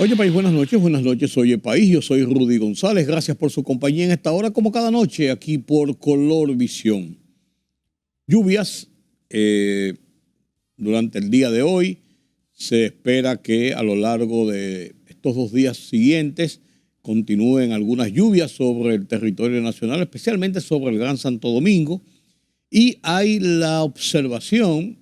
Oye País, buenas noches, oye País, yo soy Rudy González, gracias por su compañía en esta hora, como cada noche, aquí por Color Visión. Lluvias durante el día de hoy, se espera que a lo largo de estos 2 días siguientes continúen algunas lluvias sobre el territorio nacional, especialmente sobre el Gran Santo Domingo, y hay la observación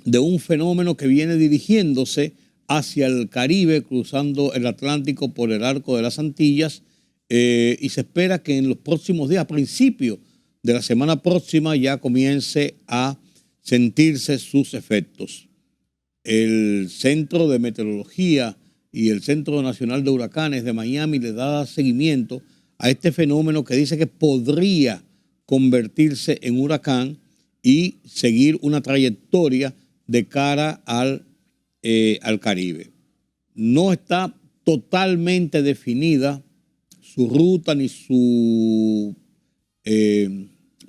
de un fenómeno que viene dirigiéndose hacia el Caribe, cruzando el Atlántico por el Arco de las Antillas, y se espera que en los próximos días, a principios de la semana próxima, ya comience a sentirse sus efectos. El Centro de Meteorología y el Centro Nacional de Huracanes de Miami le da seguimiento a este fenómeno que dice que podría convertirse en huracán y seguir una trayectoria de cara al Caribe. No está totalmente definida su ruta, ni su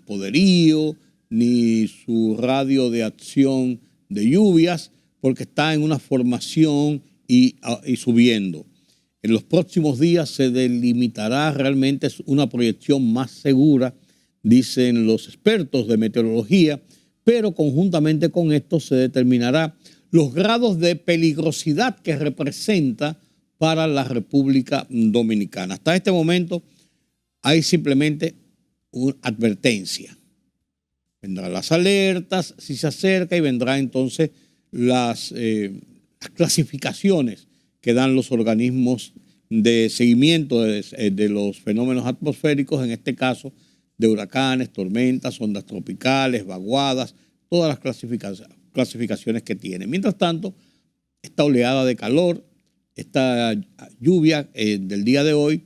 poderío, ni su radio de acción de lluvias, porque está en una formación y subiendo. En los próximos días se delimitará realmente una proyección más segura, dicen los expertos de meteorología, pero conjuntamente con esto se determinará los grados de peligrosidad que representa para la República Dominicana. Hasta este momento hay simplemente una advertencia. Vendrán las alertas si se acerca y vendrán entonces las clasificaciones que dan los organismos de seguimiento de los fenómenos atmosféricos, en este caso de huracanes, tormentas, ondas tropicales, vaguadas, todas las clasificaciones que tiene. Mientras tanto, esta oleada de calor, esta lluvia del día de hoy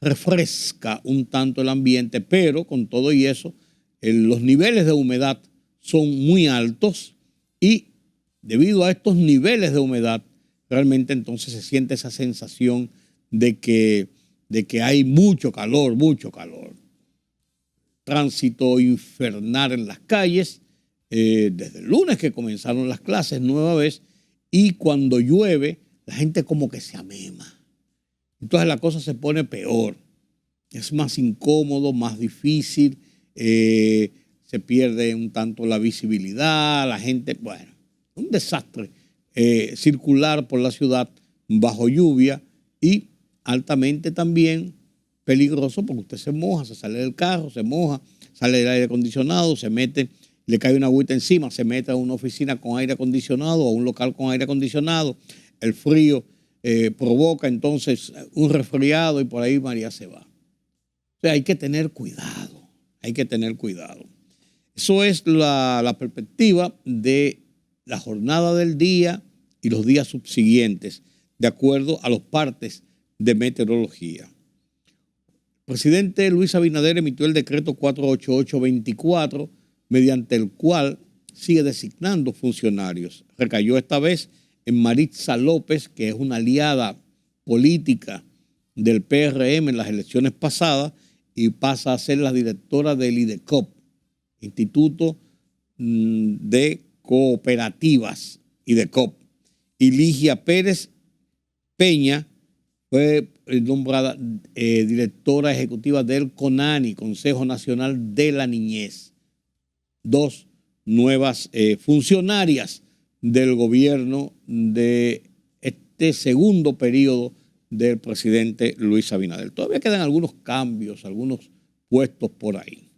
refresca un tanto el ambiente, pero con todo y eso, los niveles de humedad son muy altos y debido a estos niveles de humedad, realmente entonces se siente esa sensación de que hay mucho calor. Tránsito infernal en las calles, desde el lunes que comenzaron las clases nueva vez, y cuando llueve la gente como que se amema. Entonces la cosa se pone peor, es más incómodo, más difícil, se pierde un tanto la visibilidad, la gente, bueno, un desastre circular por la ciudad bajo lluvia y altamente también peligroso porque usted se moja, se sale del carro, se moja, sale del aire acondicionado, se mete, le cae una agüita encima, se mete a una oficina con aire acondicionado o a un local con aire acondicionado, el frío provoca entonces un resfriado y por ahí María se va. O sea, hay que tener cuidado, hay que tener cuidado. Eso es la perspectiva de la jornada del día y los días subsiguientes, de acuerdo a los partes de meteorología. El presidente Luis Abinader emitió el decreto 488-24, mediante el cual sigue designando funcionarios. Recayó esta vez en Maritza López, que es una aliada política del PRM en las elecciones pasadas, y pasa a ser la directora del IDECOP, Instituto de Cooperativas, IDECOP. Y Ligia Pérez Peña fue nombrada directora ejecutiva del CONANI, Consejo Nacional de la Niñez. 2 nuevas funcionarias del gobierno de este segundo periodo del presidente Luis Abinader. Todavía quedan algunos cambios, algunos puestos por ahí.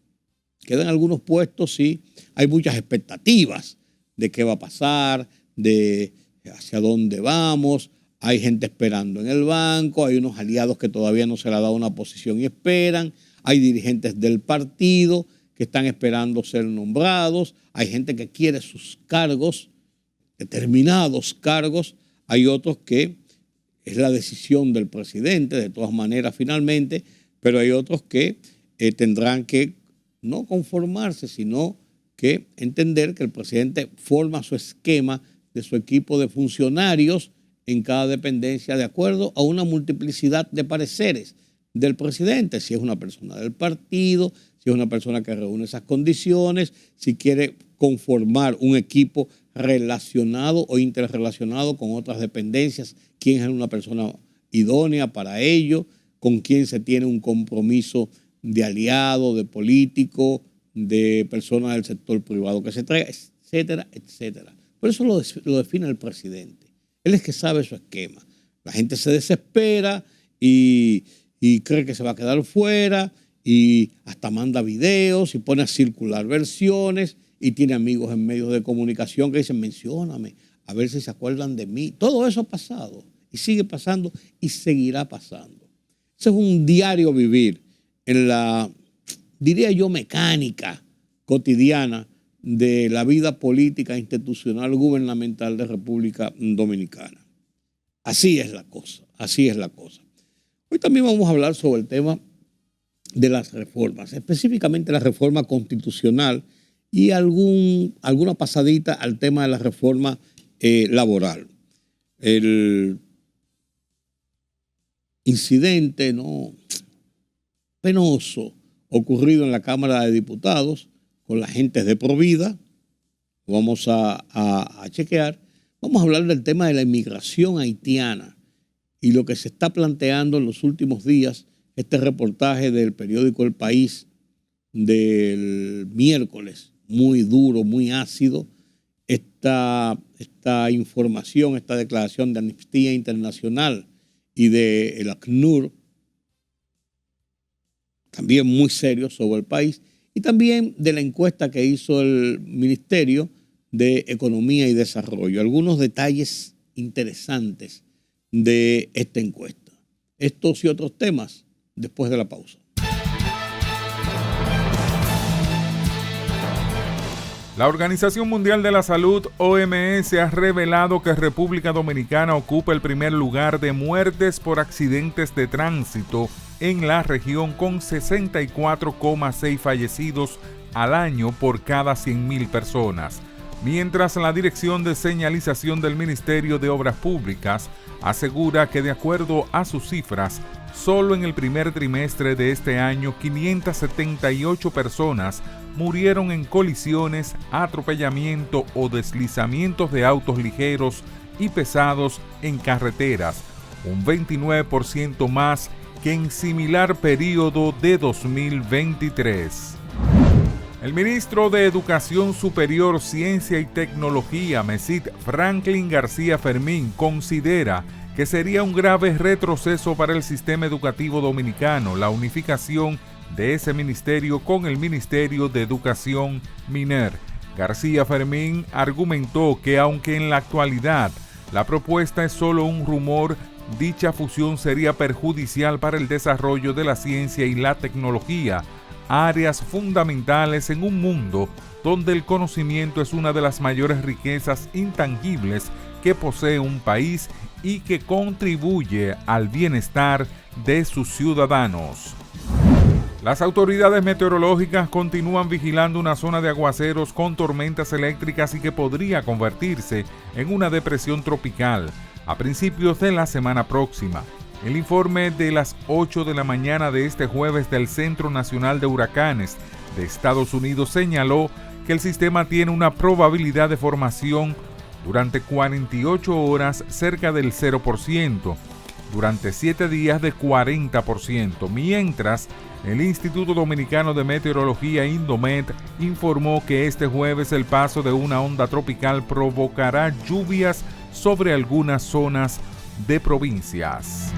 Quedan algunos puestos, sí. Hay muchas expectativas de qué va a pasar, de hacia dónde vamos. Hay gente esperando en el banco, hay unos aliados que todavía no se les ha dado una posición y esperan. Hay dirigentes del partido que están esperando ser nombrados. Hay gente que quiere sus cargos, determinados cargos. Hay otros que es la decisión del presidente, de todas maneras, finalmente, pero hay otros que tendrán que no conformarse, sino que entender que el presidente forma su esquema de su equipo de funcionarios en cada dependencia de acuerdo a una multiplicidad de pareceres del presidente, si es una persona del partido, si es una persona que reúne esas condiciones, si quiere conformar un equipo relacionado o interrelacionado con otras dependencias quién es una persona idónea para ello, con quién se tiene un compromiso de aliado, de político, de personas del sector privado que se traiga, etcétera, etcétera. Por eso lo define el presidente. Él es que sabe su esquema. La gente se desespera y cree que se va a quedar fuera y hasta manda videos y pone a circular versiones y tiene amigos en medios de comunicación que dicen, mencióname, a ver si se acuerdan de mí. Todo eso ha pasado y sigue pasando y seguirá pasando. Ese es un diario vivir en la, diría yo, mecánica cotidiana de la vida política, institucional, gubernamental de República Dominicana. Así es la cosa, así es la cosa. Hoy también vamos a hablar sobre el tema de las reformas, específicamente la reforma constitucional y alguna pasadita al tema de la reforma laboral. El incidente penoso ocurrido en la Cámara de Diputados con la gente de Provida, lo vamos a chequear. Vamos a hablar del tema de la inmigración haitiana y lo que se está planteando en los últimos días. Este reportaje del periódico El País del miércoles, muy duro, muy ácido. Esta información, esta declaración de Amnistía Internacional y de el ACNUR, también muy serio sobre el país, y también de la encuesta que hizo el Ministerio de Economía y Desarrollo. Algunos detalles interesantes de esta encuesta. Estos y otros temas después de la pausa. La Organización Mundial de la Salud, OMS, ha revelado que República Dominicana ocupa el primer lugar de muertes por accidentes de tránsito en la región, con 64,6 fallecidos al año por cada 100.000 personas. Mientras la Dirección de Señalización del Ministerio de Obras Públicas asegura que, de acuerdo a sus cifras, solo en el primer trimestre de este año 578 personas murieron en colisiones, atropellamiento o deslizamientos de autos ligeros y pesados en carreteras, un 29% más que en similar periodo de 2023. El ministro de Educación Superior, Ciencia y Tecnología, MECIT, Franklin García Fermín, considera que sería un grave retroceso para el sistema educativo dominicano la unificación de ese ministerio con el Ministerio de Educación, MINER. García Fermín argumentó que aunque en la actualidad la propuesta es solo un rumor, dicha fusión sería perjudicial para el desarrollo de la ciencia y la tecnología, áreas fundamentales en un mundo donde el conocimiento es una de las mayores riquezas intangibles que posee un país y que contribuye al bienestar de sus ciudadanos. Las autoridades meteorológicas continúan vigilando una zona de aguaceros con tormentas eléctricas y que podría convertirse en una depresión tropical a principios de la semana próxima. El informe de las 8 de la mañana de este jueves del Centro Nacional de Huracanes de Estados Unidos señaló que el sistema tiene una probabilidad de formación durante 48 horas cerca del 0%, durante 7 días de 40%, mientras el Instituto Dominicano de Meteorología, Indomet, informó que este jueves el paso de una onda tropical provocará lluvias sobre algunas zonas de provincias.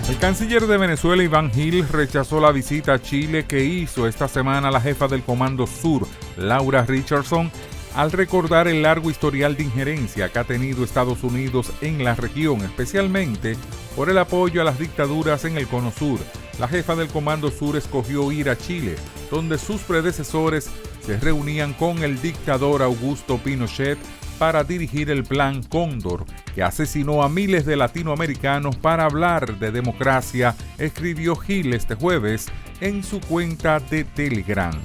El canciller de Venezuela, Iván Gil, rechazó la visita a Chile que hizo esta semana la jefa del Comando Sur, Laura Richardson, al recordar el largo historial de injerencia que ha tenido Estados Unidos en la región, especialmente por el apoyo a las dictaduras en el Cono Sur. La jefa del Comando Sur escogió ir a Chile, donde sus predecesores se reunían con el dictador Augusto Pinochet para dirigir el Plan Cóndor, que asesinó a miles de latinoamericanos. Para hablar de democracia, escribió Gil este jueves en su cuenta de Telegram.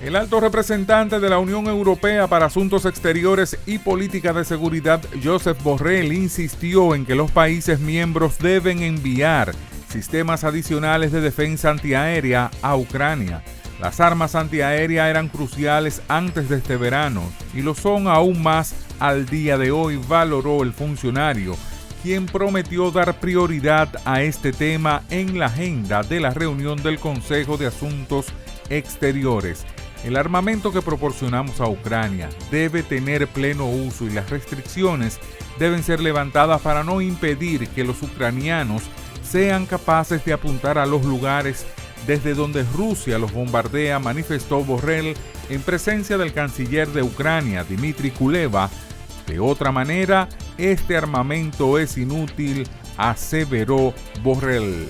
El alto representante de la Unión Europea para Asuntos Exteriores y Política de Seguridad, Josep Borrell, insistió en que los países miembros deben enviar sistemas adicionales de defensa antiaérea a Ucrania. Las armas antiaéreas eran cruciales antes de este verano y lo son aún más al día de hoy, valoró el funcionario, quien prometió dar prioridad a este tema en la agenda de la reunión del Consejo de Asuntos Exteriores. El armamento que proporcionamos a Ucrania debe tener pleno uso y las restricciones deben ser levantadas para no impedir que los ucranianos sean capaces de apuntar a los lugares desde donde Rusia los bombardea, manifestó Borrell en presencia del canciller de Ucrania, Dmitry Kuleba. De otra manera, este armamento es inútil, aseveró Borrell.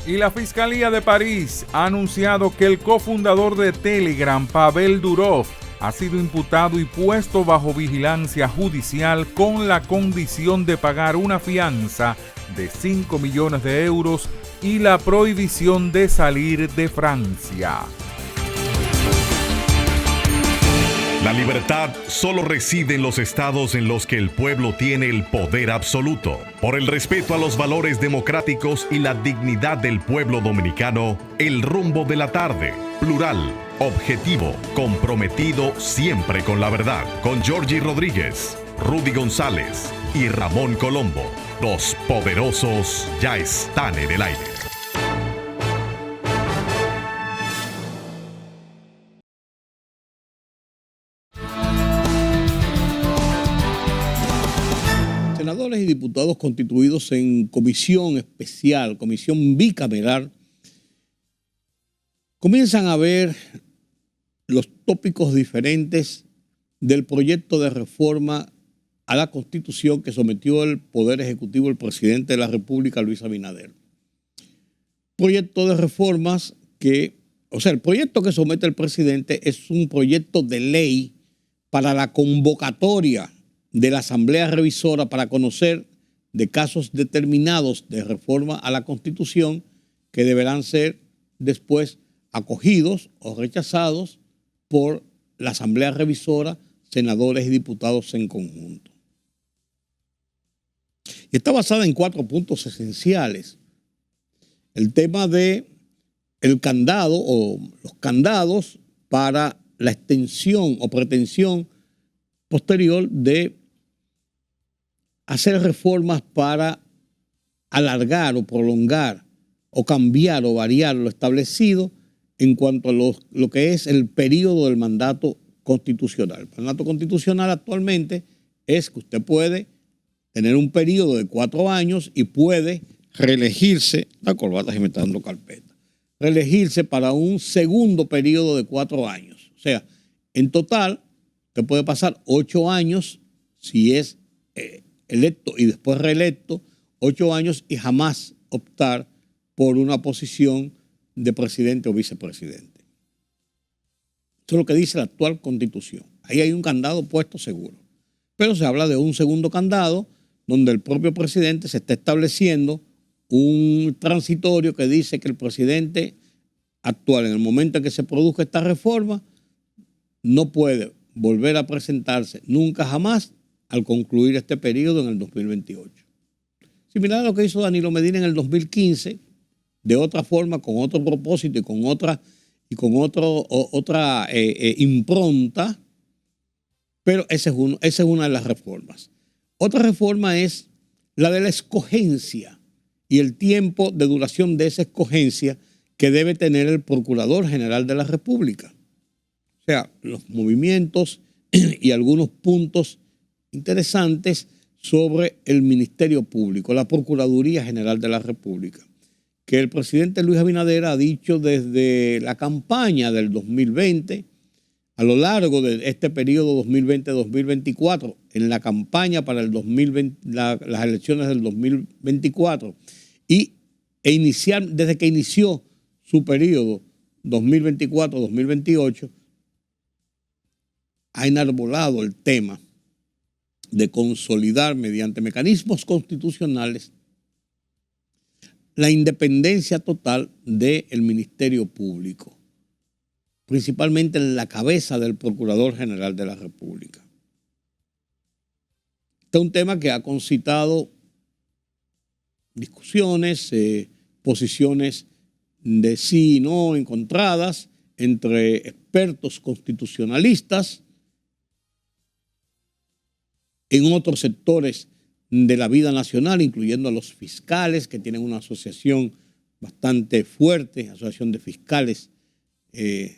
Y la Fiscalía de París ha anunciado que el cofundador de Telegram, Pavel Durov, ha sido imputado y puesto bajo vigilancia judicial con la condición de pagar una fianza de 5 millones de euros y la prohibición de salir de Francia. La libertad solo reside en los estados en los que el pueblo tiene el poder absoluto. Por el respeto a los valores democráticos y la dignidad del pueblo dominicano, El Rumbo de la Tarde, plural, objetivo, comprometido siempre con la verdad. Con Georgie Rodríguez, Rudy González y Ramón Colombo. Los poderosos ya están en el aire. Senadores y diputados constituidos en comisión especial, comisión bicameral, comienzan a ver los tópicos diferentes del proyecto de reforma a la Constitución que sometió el Poder Ejecutivo el presidente de la República, Luis Abinader. Proyecto de reformas el proyecto que somete el presidente es un proyecto de ley para la convocatoria de la Asamblea Revisora para conocer de casos determinados de reforma a la Constitución que deberán ser después acogidos o rechazados por la Asamblea Revisora, senadores y diputados en conjunto. Y está basada en 4 puntos esenciales. El tema de el candado o los candados para la extensión o pretensión posterior de hacer reformas para alargar o prolongar o cambiar o variar lo establecido en cuanto a lo que es el periodo del mandato constitucional. El mandato constitucional actualmente es que usted puede tener un periodo de 4 años y puede reelegirse, la corbata se me está dando carpeta, reelegirse para un segundo periodo de 4 años. O sea, en total, usted puede pasar 8 años si es electo y después reelecto, 8 años y jamás optar por una posición de presidente o vicepresidente. Eso es lo que dice la actual Constitución. Ahí hay un candado puesto seguro. Pero se habla de un segundo candado donde el propio presidente se está estableciendo un transitorio que dice que el presidente actual, en el momento en que se produzca esta reforma, no puede volver a presentarse nunca jamás al concluir este periodo en el 2028. Similar a lo que hizo Danilo Medina en el 2015, de otra forma, con otro propósito y con otra impronta, pero esa es una de las reformas. Otra reforma es la de la escogencia y el tiempo de duración de esa escogencia que debe tener el Procurador General de la República. O sea, los movimientos y algunos puntos interesantes sobre el Ministerio Público, la Procuraduría General de la República, que el presidente Luis Abinader ha dicho desde la campaña del 2020, a lo largo de este periodo 2020-2024, en la campaña para el 2020, las elecciones del 2024, desde que inició su periodo 2024-2028, ha enarbolado el tema de consolidar mediante mecanismos constitucionales la independencia total del Ministerio Público, principalmente en la cabeza del Procurador General de la República. Este es un tema que ha concitado discusiones, posiciones de sí y no encontradas entre expertos constitucionalistas, en otros sectores de la vida nacional, incluyendo a los fiscales, que tienen una asociación bastante fuerte, Asociación de Fiscales de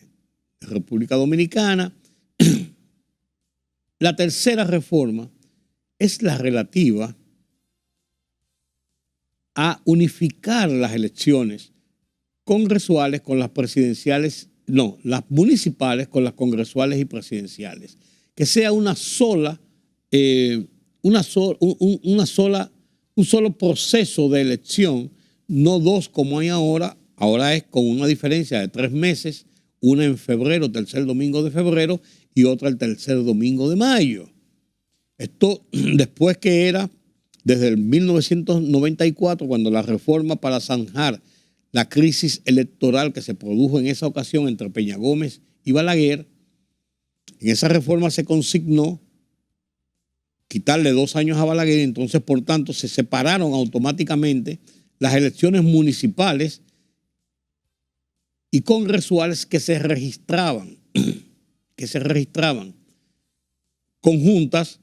República Dominicana. La tercera reforma es la relativa a unificar las elecciones congresuales con las presidenciales, no, las municipales con las congresuales y presidenciales. Que sea un solo proceso de elección, no dos como hay ahora. Ahora es con una diferencia de 3 meses, una en febrero, tercer domingo de febrero, y otra el tercer domingo de mayo. Esto después que era desde el 1994, cuando la reforma para zanjar la crisis electoral que se produjo en esa ocasión entre Peña Gómez y Balaguer. En esa reforma se consignó quitarle 2 años a Balaguer, y entonces, por tanto, se separaron automáticamente las elecciones municipales y congresuales que se registraban conjuntas.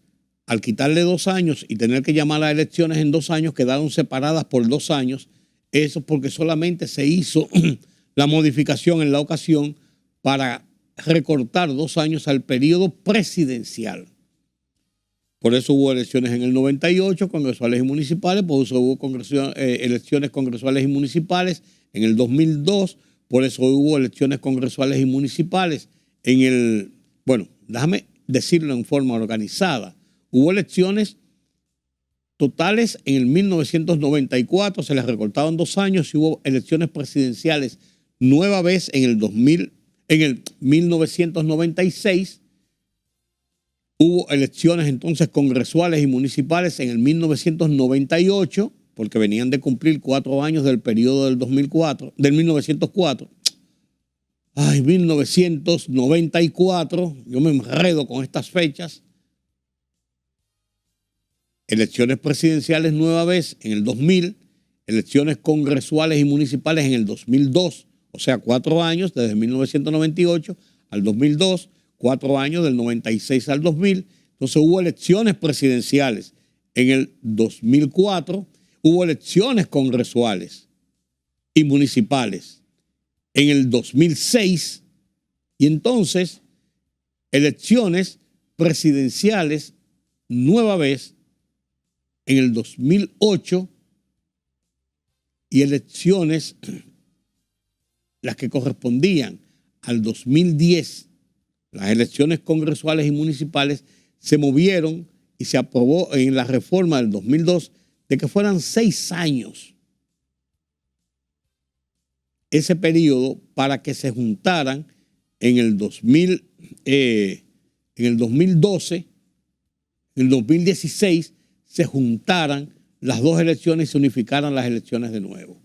Al quitarle 2 años y tener que llamar a elecciones en 2 años, quedaron separadas por 2 años. Eso porque solamente se hizo la modificación en la ocasión para recortar 2 años al periodo presidencial. Por eso hubo elecciones en el 98, congresuales y municipales. Por eso hubo elecciones congresuales y municipales en el 2002. Por eso hubo elecciones congresuales y municipales déjame decirlo en forma organizada. Hubo elecciones totales en el 1994, se les recortaron 2 años, y hubo elecciones presidenciales nueva vez en el 1996. Hubo elecciones entonces congresuales y municipales en el 1998, porque venían de cumplir 4 años del periodo del 1904. Ay, 1994, yo me enredo con estas fechas. Elecciones presidenciales nueva vez en el 2000, elecciones congresuales y municipales en el 2002, o sea, 4 años desde 1998 al 2002, 4 años del 96 al 2000. Entonces hubo elecciones presidenciales en el 2004, hubo elecciones congresuales y municipales en el 2006, y entonces elecciones presidenciales nueva vez en el 2008, y elecciones, las que correspondían al 2010, las elecciones congresuales y municipales, se movieron y se aprobó en la reforma del 2002 de que fueran 6 años ese periodo, para que se juntaran en el 2012, en el 2016, se juntaran las 2 elecciones y se unificaran las elecciones de nuevo.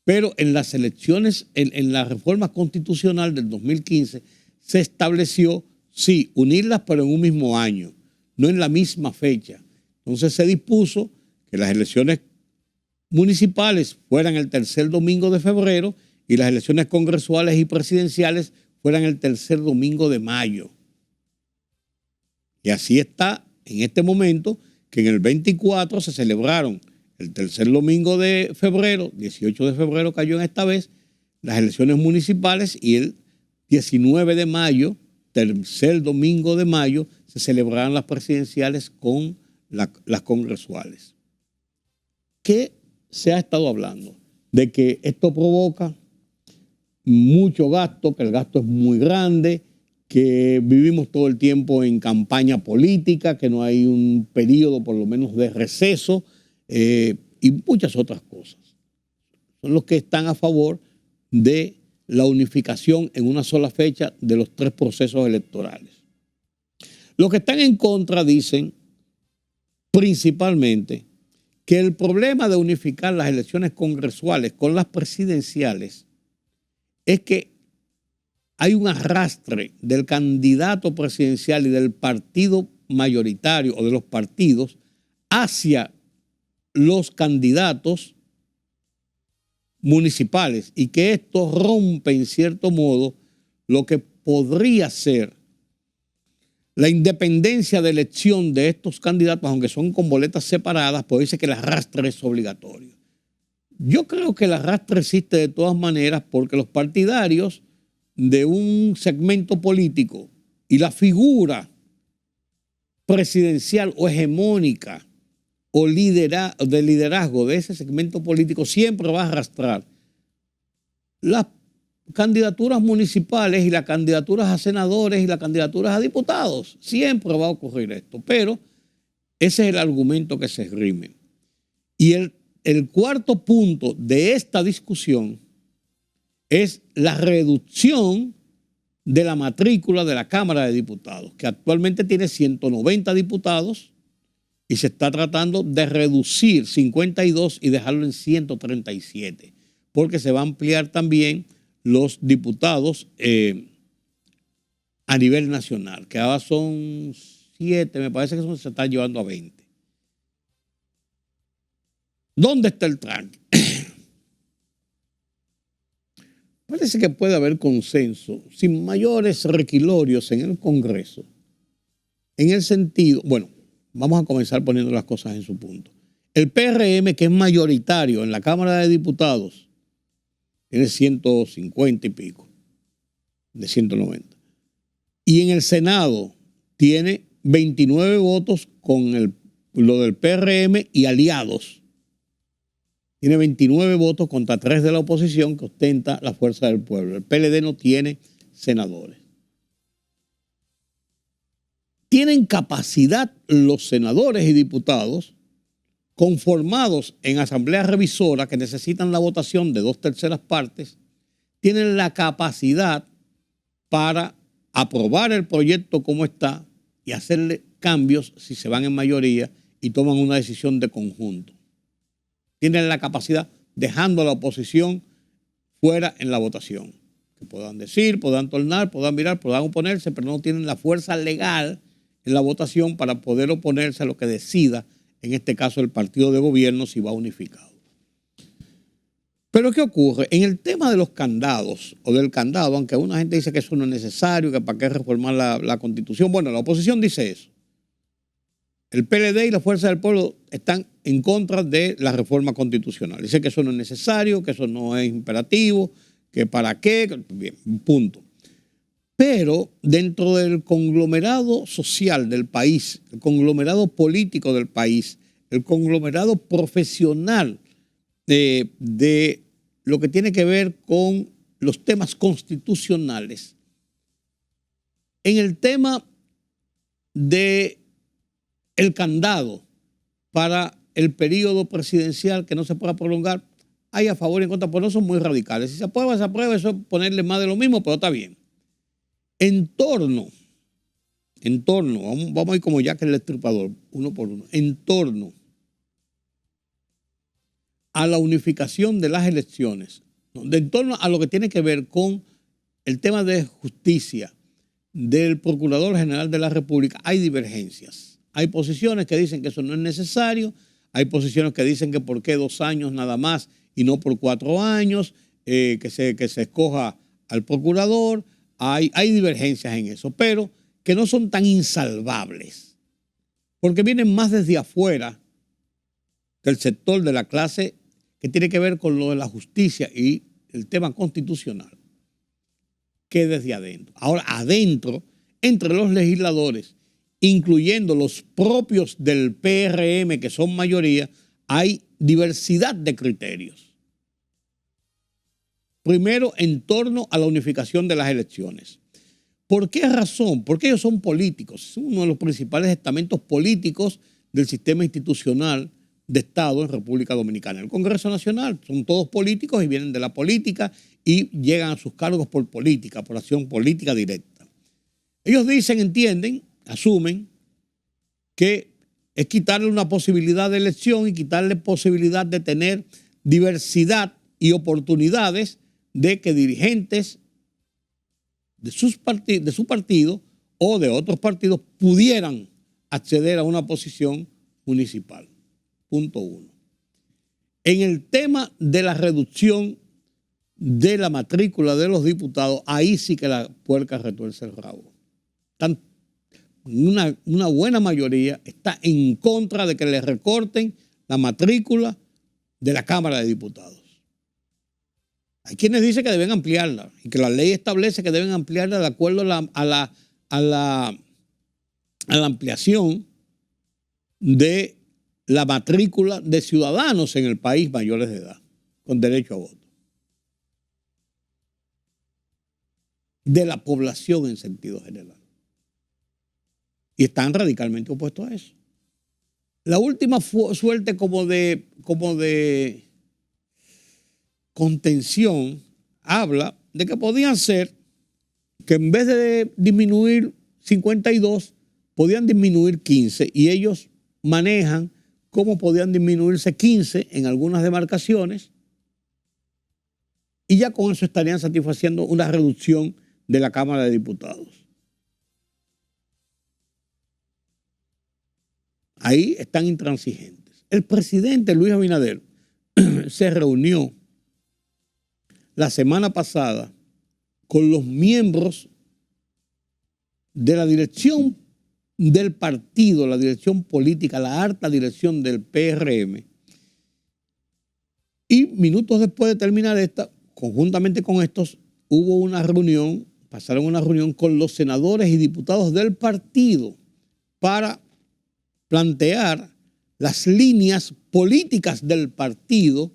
Pero en las elecciones, en la reforma constitucional del 2015, se estableció, sí, unirlas, pero en un mismo año, no en la misma fecha. Entonces se dispuso que las elecciones municipales fueran el tercer domingo de febrero y las elecciones congresuales y presidenciales fueran el tercer domingo de mayo. Y así está en este momento, que en el 24 se celebraron el tercer domingo de febrero, 18 de febrero cayó en esta vez, las elecciones municipales, y el 19 de mayo, tercer domingo de mayo, se celebrarán las presidenciales con las congresuales. ¿Qué se ha estado hablando? De que esto provoca mucho gasto, que el gasto es muy grande, que vivimos todo el tiempo en campaña política, que no hay un periodo por lo menos de receso, y muchas otras cosas. Son los que están a favor de la unificación en una sola fecha de los 3 procesos electorales. Los que están en contra dicen principalmente que el problema de unificar las elecciones congresuales con las presidenciales es que hay un arrastre del candidato presidencial y del partido mayoritario o de los partidos hacia los candidatos municipales y que esto rompe en cierto modo lo que podría ser la independencia de elección de estos candidatos, aunque son con boletas separadas, pues dice que el arrastre es obligatorio. Yo creo que el arrastre existe de todas maneras porque los partidarios de un segmento político y la figura presidencial o hegemónica o de liderazgo de ese segmento político siempre va a arrastrar las candidaturas municipales y las candidaturas a senadores y las candidaturas a diputados. Siempre va a ocurrir esto, pero ese es el argumento que se esgrime. Y el cuarto punto de esta discusión es la reducción de la matrícula de la Cámara de Diputados, que actualmente tiene 190 diputados y se está tratando de reducir 52 y dejarlo en 137, porque se va a ampliar también los diputados a nivel nacional, que ahora son 7, me parece que se están llevando a 20. ¿Dónde está el tranque? Parece que puede haber consenso sin mayores requilorios en el Congreso, en el sentido, bueno, vamos a comenzar poniendo las cosas en su punto. El PRM, que es mayoritario en la Cámara de Diputados, tiene 150 y pico, de 190. Y en el Senado tiene 29 votos con lo del PRM y aliados. Tiene 29 votos contra 3 de la oposición que ostenta la Fuerza del Pueblo. El PLD no tiene senadores. Tienen capacidad los senadores y diputados conformados en asambleas revisoras que necesitan la votación de 2/3 partes, tienen la capacidad para aprobar el proyecto como está y hacerle cambios si se van en mayoría y toman una decisión de conjunto. Tienen la capacidad dejando a la oposición fuera en la votación. Que puedan decir, puedan tornar, puedan mirar, puedan oponerse, pero no tienen la fuerza legal en la votación para poder oponerse a lo que decida, en este caso el partido de gobierno, si va unificado. Pero ¿qué ocurre? En el tema de los candados o del candado, aunque una gente dice que eso no es necesario, que para qué reformar la Constitución, bueno, la oposición dice eso. El PLD y la Fuerza del Pueblo están en contra de la reforma constitucional. Dice que eso no es necesario, que eso no es imperativo, que para qué, bien, punto. Pero dentro del conglomerado social del país, el conglomerado político del país, el conglomerado profesional de lo que tiene que ver con los temas constitucionales, en el tema de el candado para el periodo presidencial que no se pueda prolongar, hay a favor y en contra, pero no son muy radicales. Si se aprueba, eso es ponerle más de lo mismo, pero está bien. En torno, vamos a ir como Jack el Destripador, uno por uno, en torno a la unificación de las elecciones, en torno a lo que tiene que ver con el tema de justicia del Procurador General de la República, hay divergencias. Hay posiciones que dicen que eso no es necesario, hay posiciones que dicen que por qué 2 años nada más y no por 4 años, que se escoja al procurador. Hay divergencias en eso, pero que no son tan insalvables, porque vienen más desde afuera del sector de la clase que tiene que ver con lo de la justicia y el tema constitucional, que desde adentro. Ahora, adentro, entre los legisladores, incluyendo los propios del PRM, que son mayoría, hay diversidad de criterios. Primero, en torno a la unificación de las elecciones. ¿Por qué razón? Porque ellos son políticos. Es uno de los principales estamentos políticos del sistema institucional de Estado en República Dominicana. El Congreso Nacional son todos políticos y vienen de la política y llegan a sus cargos por política, por acción política directa. Ellos dicen, entienden, asumen que es quitarle una posibilidad de elección y quitarle posibilidad de tener diversidad y oportunidades de que dirigentes de su partido o de otros partidos pudieran acceder a una posición municipal. Punto 1. En el tema de la reducción de la matrícula de los diputados, ahí sí que la puerca retuerce el rabo. Una buena mayoría está en contra de que le recorten la matrícula de la Cámara de Diputados. Hay quienes dicen que deben ampliarla y que la ley establece que deben ampliarla de acuerdo a la ampliación de la matrícula de ciudadanos en el país mayores de edad, con derecho a voto. De la población en sentido general. Y están radicalmente opuestos a eso. La última suerte como de contención habla de que podían ser que en vez de disminuir 52, podían disminuir 15 y ellos manejan cómo podían disminuirse 15 en algunas demarcaciones y ya con eso estarían satisfaciendo una reducción de la Cámara de Diputados. Ahí están intransigentes. El presidente Luis Abinader se reunió la semana pasada con los miembros de la dirección del partido, la dirección política, la alta dirección del PRM. Y minutos después de terminar esta, conjuntamente con estos, hubo una reunión, pasaron una reunión con los senadores y diputados del partido para plantear las líneas políticas del partido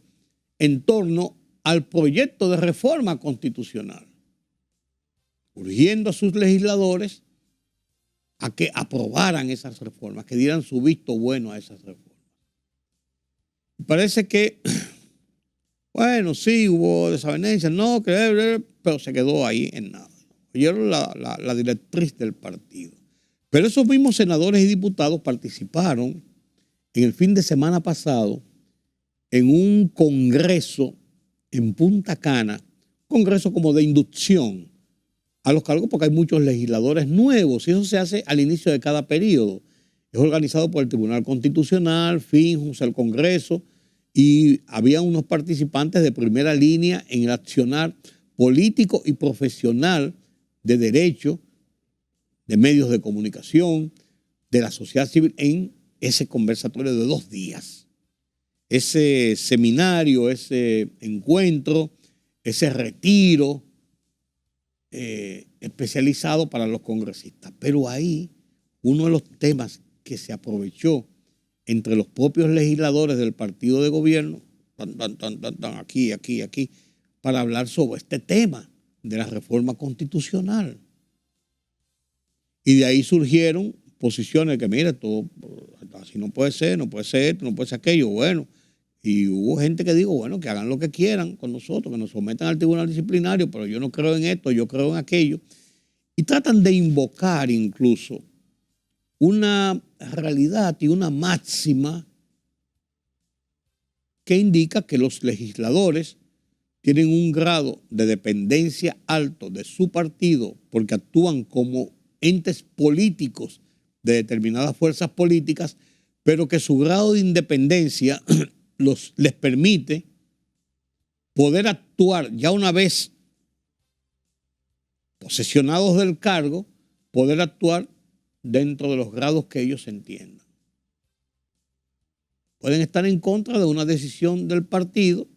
en torno al proyecto de reforma constitucional, urgiendo a sus legisladores a que aprobaran esas reformas, que dieran su visto bueno a esas reformas. Parece que, bueno, sí, hubo desavenencias, no, pero se quedó ahí en nada. Oyeron la directriz del partido. Pero esos mismos senadores y diputados participaron en el fin de semana pasado en un congreso en Punta Cana, congreso como de inducción a los cargos porque hay muchos legisladores nuevos y eso se hace al inicio de cada periodo. Es organizado por el Tribunal Constitucional, FINJUS, el Congreso y había unos participantes de primera línea en el accionar político y profesional de derecho, de medios de comunicación, de la sociedad civil en ese conversatorio de 2 días. Ese seminario, ese encuentro, ese retiro especializado para los congresistas. Pero ahí uno de los temas que se aprovechó entre los propios legisladores del partido de gobierno, aquí, para hablar sobre este tema de la reforma constitucional. Y de ahí surgieron posiciones que, mira, todo así no puede ser, no puede ser esto, no puede ser aquello. Bueno, y hubo gente que dijo, bueno, que hagan lo que quieran con nosotros, que nos sometan al tribunal disciplinario, pero yo no creo en esto, yo creo en aquello. Y tratan de invocar incluso una realidad y una máxima que indica que los legisladores tienen un grado de dependencia alto de su partido porque actúan como entes políticos de determinadas fuerzas políticas, pero que su grado de independencia les permite poder actuar ya una vez posesionados del cargo, poder actuar dentro de los grados que ellos entiendan. Pueden estar en contra de una decisión del partido,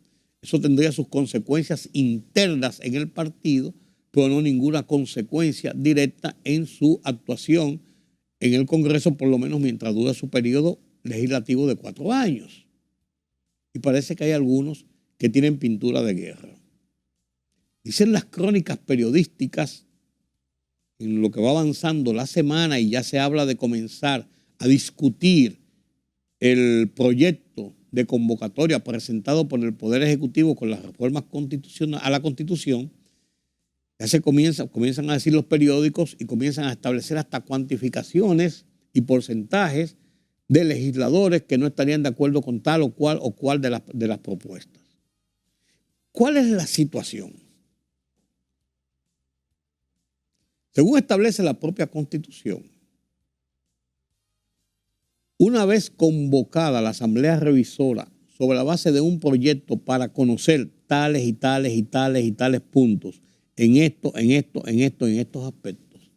eso tendría sus consecuencias internas en el partido, pero no ninguna consecuencia directa en su actuación en el Congreso, por lo menos mientras dura su periodo legislativo de 4 años. Y parece que hay algunos que tienen pintura de guerra. Dicen las crónicas periodísticas, en lo que va avanzando la semana y ya se habla de comenzar a discutir el proyecto de convocatoria presentado por el Poder Ejecutivo con las reformas constitucionales a la Constitución, ya se comienzan a decir los periódicos y comienzan a establecer hasta cuantificaciones y porcentajes de legisladores que no estarían de acuerdo con tal o cual de las propuestas. ¿Cuál es la situación? Según establece la propia Constitución, una vez convocada la Asamblea Revisora sobre la base de un proyecto para conocer tales y tales y tales y tales puntos en estos aspectos.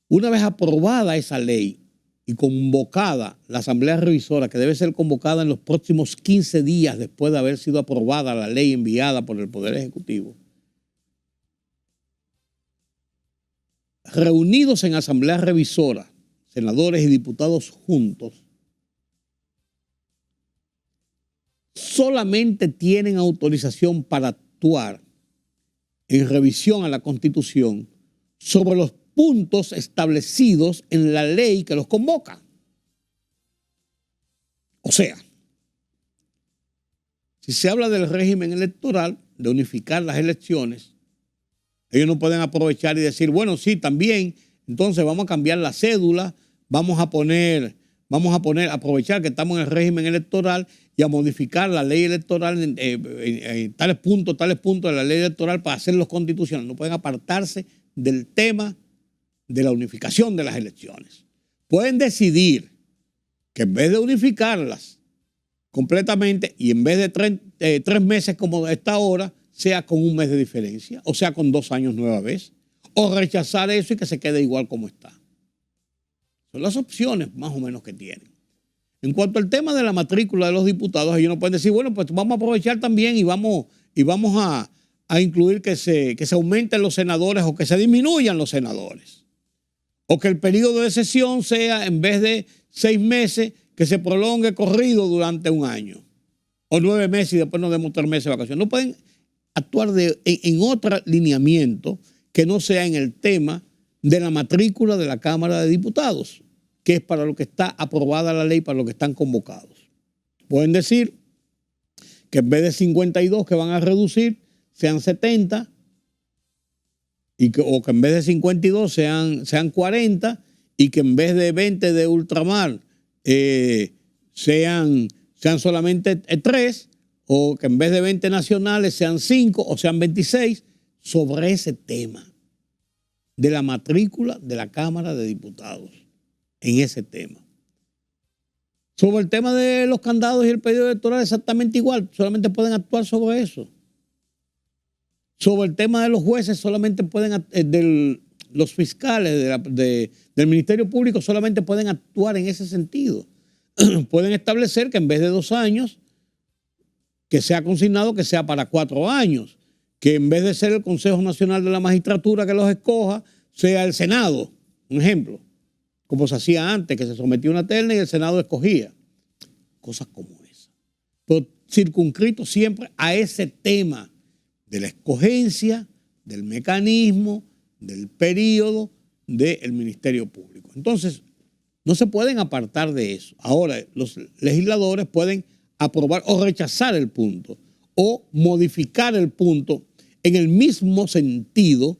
Una vez aprobada esa ley y convocada la Asamblea Revisora, que debe ser convocada en los próximos 15 días después de haber sido aprobada la ley enviada por el Poder Ejecutivo, reunidos en Asamblea Revisora, senadores y diputados juntos, solamente tienen autorización para actuar en revisión a la Constitución sobre los puntos establecidos en la ley que los convoca. O sea, si se habla del régimen electoral, de unificar las elecciones, ellos no pueden aprovechar y decir, bueno, sí, también, entonces vamos a cambiar la cédula, vamos a aprovechar que estamos en el régimen electoral y a modificar la ley electoral en tales puntos de la ley electoral para hacerlos constitucionales. No pueden apartarse del tema de la unificación de las elecciones. Pueden decidir que en vez de unificarlas completamente y en vez de 3 meses como está ahora, sea con 1 mes de diferencia, o sea con 2 años nueva vez, o rechazar eso y que se quede igual como está. Son las opciones más o menos que tienen. En cuanto al tema de la matrícula de los diputados, ellos no pueden decir, bueno, pues vamos a aprovechar también y vamos a incluir que se aumenten los senadores o que se disminuyan los senadores. O que el periodo de sesión sea, en vez de 6 meses, que se prolongue corrido durante 1 año. O 9 meses y después nos demos 3 meses de vacaciones. No pueden actuar en otro lineamiento que no sea en el tema de la matrícula de la Cámara de Diputados, que es para lo que está aprobada la ley, para lo que están convocados. Pueden decir que en vez de 52 que van a reducir, sean 70, o que en vez de 52 sean 40, y que en vez de 20 de ultramar sean solamente 3, o que en vez de 20 nacionales sean 5 o sean 26, sobre ese tema de la matrícula de la Cámara de Diputados, en ese tema. Sobre el tema de los candados y el periodo electoral, exactamente igual, solamente pueden actuar sobre eso. Sobre el tema de los jueces, solamente pueden, los fiscales del Ministerio Público solamente pueden actuar en ese sentido. Pueden establecer que en vez de 2 años, que sea consignado que sea para 4 años, que en vez de ser el Consejo Nacional de la Magistratura que los escoja, sea el Senado, un ejemplo, como se hacía antes, que se sometía una terna y el Senado escogía. Cosas como esa. Pero circunscrito siempre a ese tema de la escogencia, del mecanismo, del periodo del Ministerio Público. Entonces, no se pueden apartar de eso. Ahora, los legisladores pueden aprobar o rechazar el punto o modificar el punto en el mismo sentido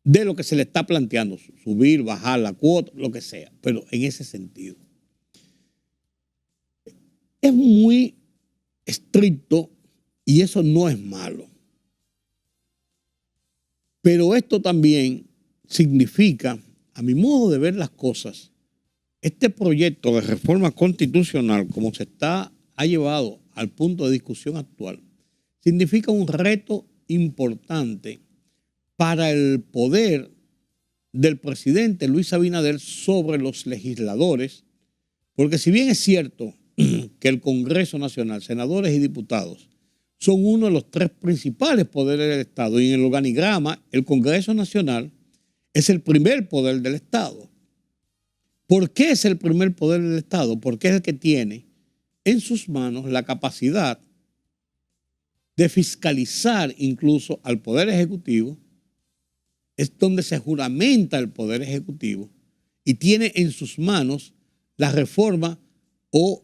de lo que se le está planteando, subir, bajar la cuota, lo que sea, pero en ese sentido. Es muy estricto y eso no es malo. Pero esto también significa, a mi modo de ver las cosas, este proyecto de reforma constitucional, como ha llevado al punto de discusión actual, significa un reto importante para el poder del presidente Luis Abinader sobre los legisladores, porque si bien es cierto que el Congreso Nacional, senadores y diputados, son uno de los 3 principales poderes del Estado, y en el organigrama el Congreso Nacional es el primer poder del Estado. ¿Por qué es el primer poder del Estado? Porque es el que tiene en sus manos la capacidad de fiscalizar incluso al Poder Ejecutivo. Es donde se juramenta el Poder Ejecutivo y tiene en sus manos la reforma o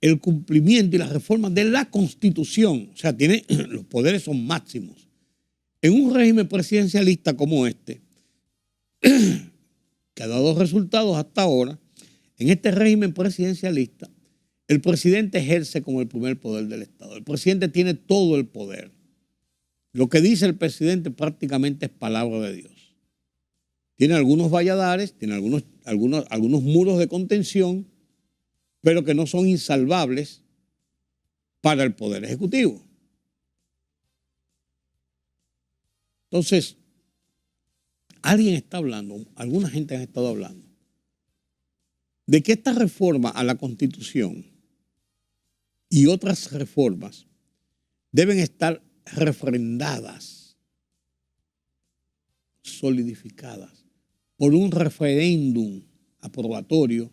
el cumplimiento y la reforma de la Constitución. O sea, los poderes son máximos. En un régimen presidencialista como este, que ha dado resultados hasta ahora, en este régimen presidencialista, el presidente ejerce como el primer poder del Estado. El presidente tiene todo el poder. Lo que dice el presidente prácticamente es palabra de Dios. Tiene algunos valladares, tiene algunos muros de contención, pero que no son insalvables para el Poder Ejecutivo. Entonces, alguien está hablando, alguna gente ha estado hablando, de que esta reforma a la Constitución y otras reformas deben estar refrendadas, solidificadas por un referéndum aprobatorio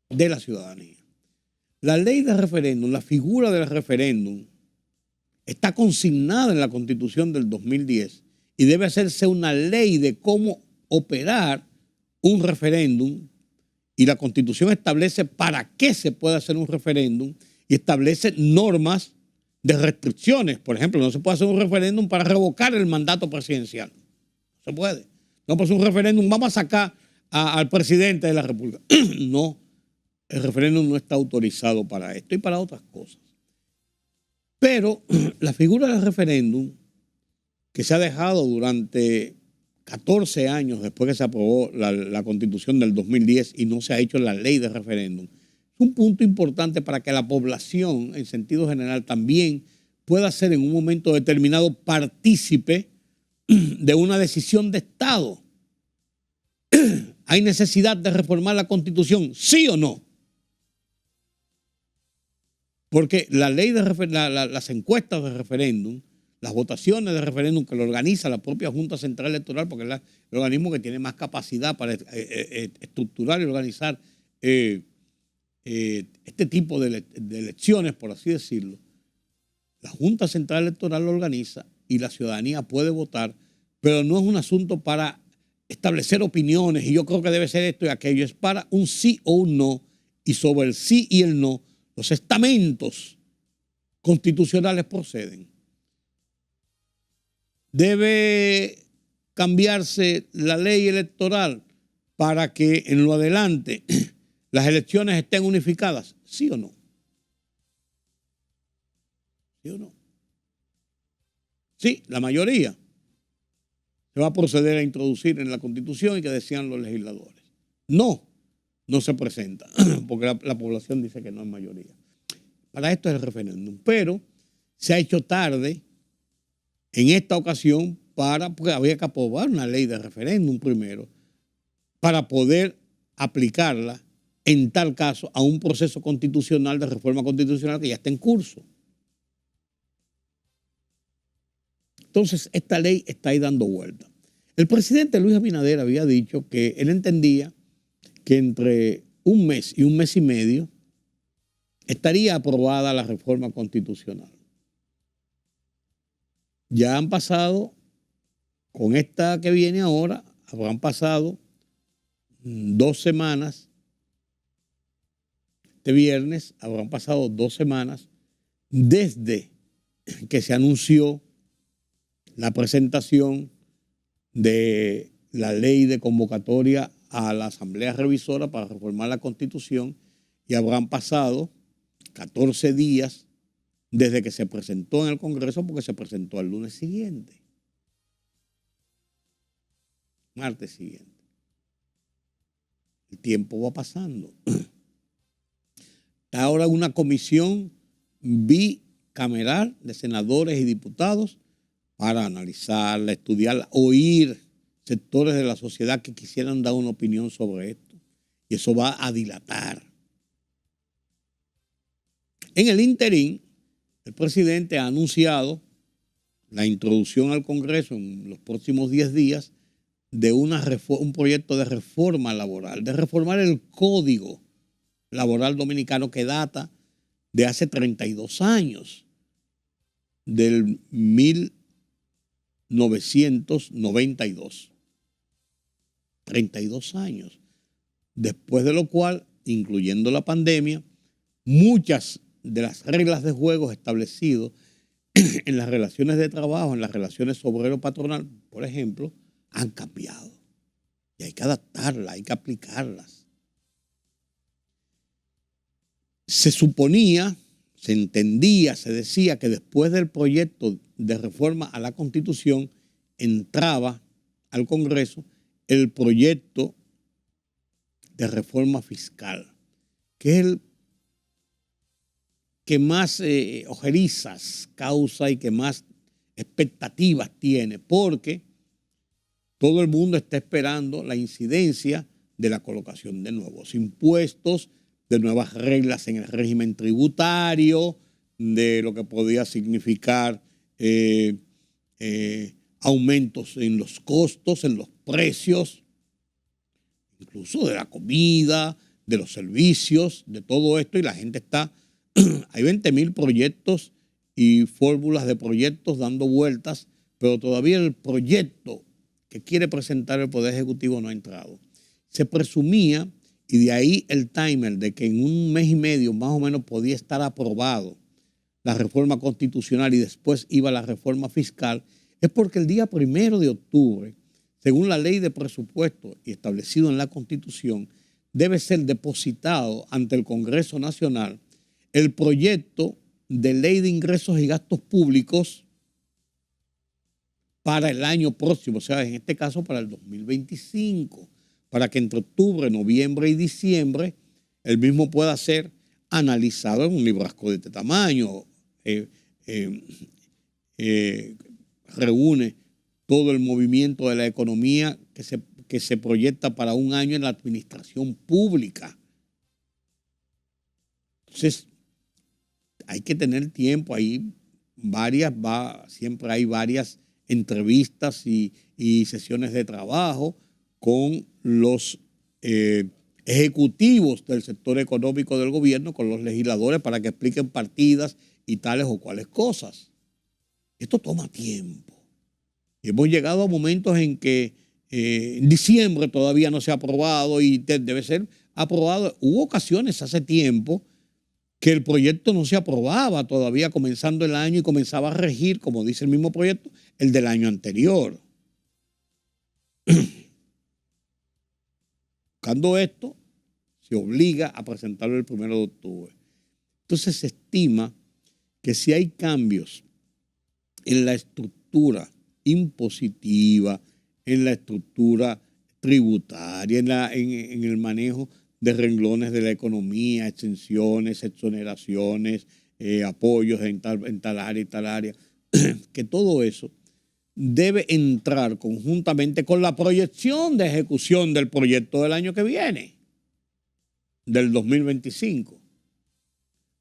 de la ciudadanía. La ley de referéndum, la figura del referéndum, está consignada en la Constitución del 2010 y debe hacerse una ley de cómo operar un referéndum, y la Constitución establece para qué se puede hacer un referéndum y establece normas de restricciones. Por ejemplo, no se puede hacer un referéndum para revocar el mandato presidencial. No se puede. No puede ser un referéndum, vamos a sacar al presidente de la República. No, el referéndum no está autorizado para esto y para otras cosas. Pero la figura del referéndum, que se ha dejado durante 14 años después que se aprobó la Constitución del 2010 y no se ha hecho la ley de referéndum, es un punto importante para que la población, en sentido general, también pueda ser en un momento determinado partícipe de una decisión de Estado. ¿Hay necesidad de reformar la Constitución? ¿Sí o no? Porque la ley de las encuestas de referéndum, las votaciones de referéndum que lo organiza la propia Junta Central Electoral, porque es el organismo que tiene más capacidad para estructurar y organizar este tipo de elecciones, por así decirlo. La Junta Central Electoral lo organiza y la ciudadanía puede votar, pero no es un asunto para establecer opiniones y yo creo que debe ser esto y aquello, es para un sí o un no, y sobre el sí y el no, los estamentos constitucionales proceden. Debe cambiarse la ley electoral para que en lo adelante las elecciones estén unificadas, ¿sí o no? ¿Sí o no? Sí, la mayoría se va a proceder a introducir en la Constitución y que decían los legisladores. No, no se presenta, porque la población dice que no es mayoría. Para esto es el referéndum, pero se ha hecho tarde en esta ocasión porque había que aprobar una ley de referéndum primero para poder aplicarla en tal caso a un proceso constitucional de reforma constitucional que ya está en curso. Entonces, esta ley está ahí dando vuelta. El presidente Luis Abinader había dicho que él entendía que entre un mes y un mes y medio estaría aprobada la reforma constitucional. Ya han pasado, con esta que viene ahora, habrán pasado 2 semanas. Este viernes habrán pasado 2 semanas desde que se anunció la presentación de la ley de convocatoria a la Asamblea Revisora para reformar la Constitución, y habrán pasado 14 días desde que se presentó en el Congreso, porque se presentó el lunes siguiente, martes siguiente. El tiempo va pasando. Está ahora una comisión bicameral de senadores y diputados para analizarla, estudiarla, oír sectores de la sociedad que quisieran dar una opinión sobre esto. Y eso va a dilatar. En el interín, el presidente ha anunciado la introducción al Congreso en los próximos 10 días de un proyecto de reforma laboral, de reformar el Código Laboral Dominicano que data de hace 32 años, del 1992. 32 años. Después de lo cual, incluyendo la pandemia, muchas de las reglas de juego establecidas en las relaciones de trabajo, en las relaciones obrero-patronal, por ejemplo, han cambiado. Y hay que adaptarlas, hay que aplicarlas. Se suponía, se entendía, se decía que después del proyecto de reforma a la Constitución entraba al Congreso el proyecto de reforma fiscal, que es más ojerizas causa y que más expectativas tiene, porque todo el mundo está esperando la incidencia de la colocación de nuevos impuestos, de nuevas reglas en el régimen tributario, de lo que podía significar aumentos en los costos, en los precios, incluso de la comida, de los servicios, de todo esto, y la gente está, hay 20.000 proyectos y fórmulas de proyectos dando vueltas, pero todavía el proyecto que quiere presentar el Poder Ejecutivo no ha entrado. Se presumía, y de ahí el timer, de que en un mes y medio más o menos podía estar aprobado la reforma constitucional y después iba la reforma fiscal, es porque el día 1 de octubre, según la ley de presupuesto y establecido en la Constitución, debe ser depositado ante el Congreso Nacional el proyecto de ley de ingresos y gastos públicos para el año próximo, o sea, en este caso para el 2025, para que entre octubre, noviembre y diciembre el mismo pueda ser analizado en un librasco de este tamaño. Reúne todo el movimiento de la economía que se proyecta para un año en la administración pública. Entonces, hay que tener tiempo. Siempre hay varias entrevistas y sesiones de trabajo con los ejecutivos del sector económico del gobierno, con los legisladores, para que expliquen partidas y tales o cuales cosas. Esto toma tiempo. Y hemos llegado a momentos en que en diciembre todavía no se ha aprobado y debe ser aprobado. Hubo ocasiones hace tiempo que el proyecto no se aprobaba todavía comenzando el año y comenzaba a regir, como dice el mismo proyecto, el del año anterior. Buscando esto, se obliga a presentarlo el 1 de octubre. Entonces se estima que si hay cambios en la estructura impositiva, en la estructura tributaria, en el manejo de renglones de la economía, exenciones, exoneraciones, apoyos en tal área y tal área, que todo eso debe entrar conjuntamente con la proyección de ejecución del proyecto del año que viene, del 2025,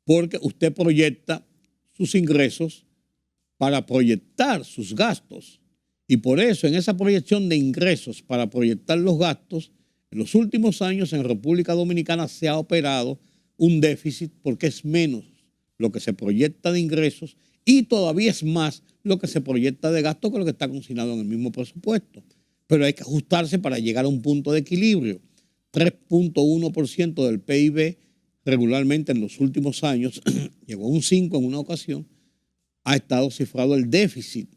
porque usted proyecta sus ingresos para proyectar sus gastos. Y por eso en esa proyección de ingresos para proyectar los gastos, en los últimos años en República Dominicana se ha operado un déficit porque es menos lo que se proyecta de ingresos y todavía es más lo que se proyecta de gasto que lo que está consignado en el mismo presupuesto. Pero hay que ajustarse para llegar a un punto de equilibrio. 3.1% del PIB regularmente en los últimos años, llegó a un 5 en una ocasión, ha estado cifrado el déficit